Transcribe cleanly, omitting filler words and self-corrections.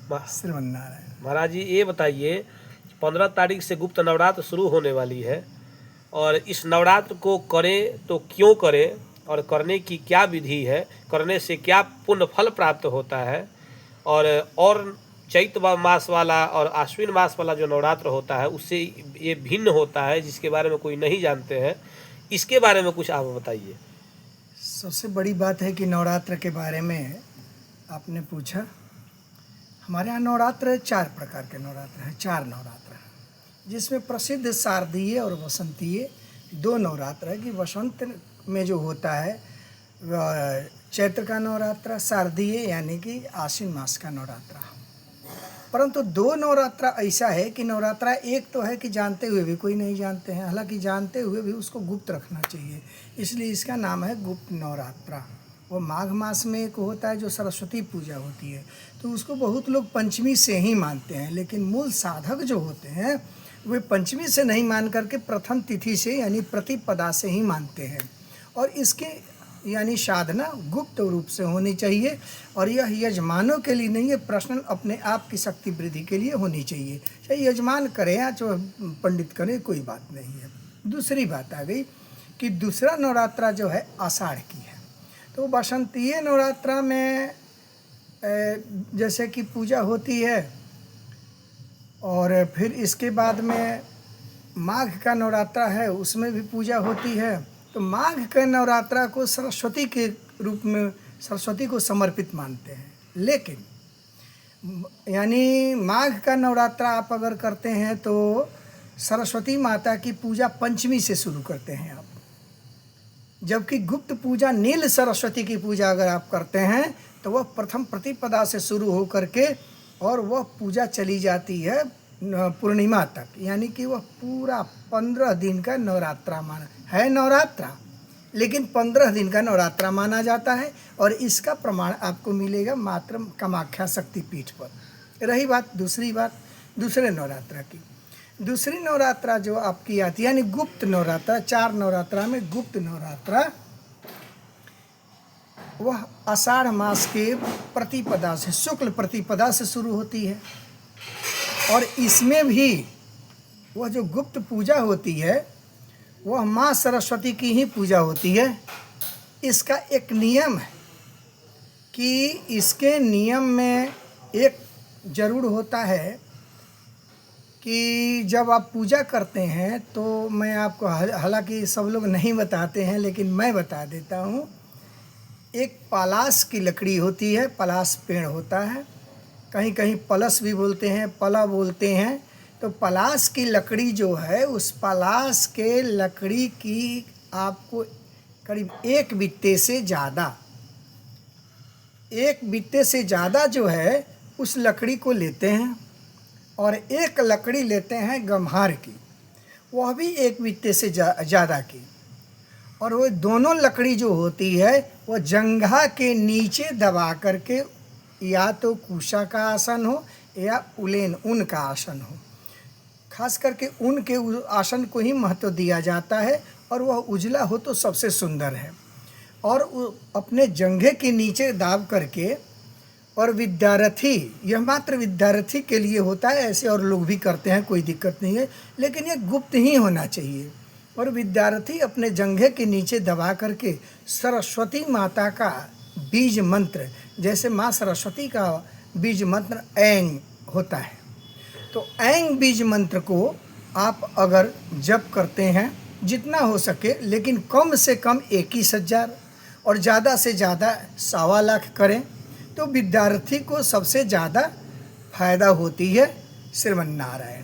श्रीमन नारायण। महाराज जी ये बताइए, 15 तारीख से गुप्त नवरात्र शुरू होने वाली है और इस नवरात्र को करें तो क्यों करें और करने की क्या विधि है, करने से क्या पुण्य फल प्राप्त होता है, और चैत मास वाला और आश्विन मास वाला जो नवरात्र होता है उससे ये भिन्न होता है, जिसके बारे में कोई नहीं जानते हैं, इसके बारे में कुछ आप बताइए। सबसे बड़ी बात है कि नवरात्र के बारे में आपने पूछा। हमारे यहाँ नवरात्र 4 प्रकार के नवरात्र हैं, 4 नवरात्र हैं, जिसमें प्रसिद्ध शारदीय और वसंतीय 2 नवरात्र है। कि वसंत में जो होता है चैत्र का नवरात्र, शारदीय यानी कि आश्विन मास का नवरात्र। परंतु 2 नवरात्रा ऐसा है कि नवरात्रा एक तो है कि जानते हुए भी कोई नहीं जानते हैं, हालांकि जानते हुए भी उसको गुप्त रखना चाहिए, इसलिए इसका नाम है गुप्त नवरात्रा। वो माघ मास में एक होता है जो सरस्वती पूजा होती है, तो उसको बहुत लोग पंचमी से ही मानते हैं, लेकिन मूल साधक जो होते हैं वे पंचमी से नहीं मान करके प्रथम तिथि से यानी प्रतिपदा से ही मानते हैं। और इसके यानी साधना गुप्त रूप से होनी चाहिए, और यह यजमानों के लिए नहीं है, प्रश्न अपने आप की शक्ति वृद्धि के लिए होनी चाहिए। चाहे यजमान करें या जो पंडित करें, कोई बात नहीं है। दूसरी बात आ गई कि दूसरा नवरात्रा जो है आषाढ़ की है। तो बसंतीय नवरात्रा में जैसे कि पूजा होती है, और फिर इसके बाद में माघ का नवरात्रा है, उसमें भी पूजा होती है। तो माघ के नवरात्रा को सरस्वती के रूप में, सरस्वती को समर्पित मानते हैं। लेकिन यानी माघ का नवरात्रा आप अगर करते हैं तो सरस्वती माता की पूजा पंचमी से शुरू करते हैं आप, जबकि गुप्त पूजा नील सरस्वती की पूजा अगर आप करते हैं तो वह प्रथम प्रतिपदा से शुरू हो करके और वह पूजा चली जाती है पूर्णिमा तक, यानी कि वह पूरा 15 दिन का नवरात्रा माना है। नवरात्रा लेकिन 15 दिन का नवरात्रा माना जाता है, और इसका प्रमाण आपको मिलेगा मात्र कामाख्या शक्तिपीठ पर। रही बात दूसरे नवरात्रा की, दूसरी नवरात्रा जो आपकी आती है यानी गुप्त नवरात्रा, 4 नवरात्रा में गुप्त नवरात्रा वह आषाढ़ मास के प्रतिपदा से, शुक्ल प्रतिपदा से शुरू होती है। और इसमें भी वह जो गुप्त पूजा होती है वह माँ सरस्वती की ही पूजा होती है। इसका एक नियम है कि इसके नियम में एक जरूर होता है कि जब आप पूजा करते हैं तो मैं आपको, हालांकि सब लोग नहीं बताते हैं लेकिन मैं बता देता हूँ, एक पलाश की लकड़ी होती है, पलाश पेड़ होता है, कहीं कहीं पलस भी बोलते हैं, पला बोलते हैं। तो पलाश की लकड़ी जो है, उस पलाश के लकड़ी की आपको करीब 1 बित्ते से ज़्यादा जो है उस लकड़ी को लेते हैं, और एक लकड़ी लेते हैं गम्हार की, वह भी 1 बित्ते से ज़्यादा की। और वो दोनों लकड़ी जो होती है वह जंघा के नीचे दबा करके, या तो कुशा का आसन हो या उलेन ऊन का आसन हो, खास करके ऊन के आसन को ही महत्व दिया जाता है, और वह उजला हो तो सबसे सुंदर है। और अपने जंघे के नीचे दाब करके, और विद्यार्थी, यह मात्र विद्यार्थी के लिए होता है, ऐसे और लोग भी करते हैं, कोई दिक्कत नहीं है, लेकिन यह गुप्त ही होना चाहिए। और विद्यार्थी अपने जंघे के नीचे दबा करके सरस्वती माता का बीज मंत्र, जैसे माँ सरस्वती का बीज मंत्र ऐंग होता है, तो ऐंग बीज मंत्र को आप अगर जप करते हैं जितना हो सके, लेकिन कम से कम 21,000 और ज़्यादा से ज़्यादा 1.25 लाख करें, तो विद्यार्थी को सबसे ज़्यादा फायदा होती है। श्रीमन नारायण।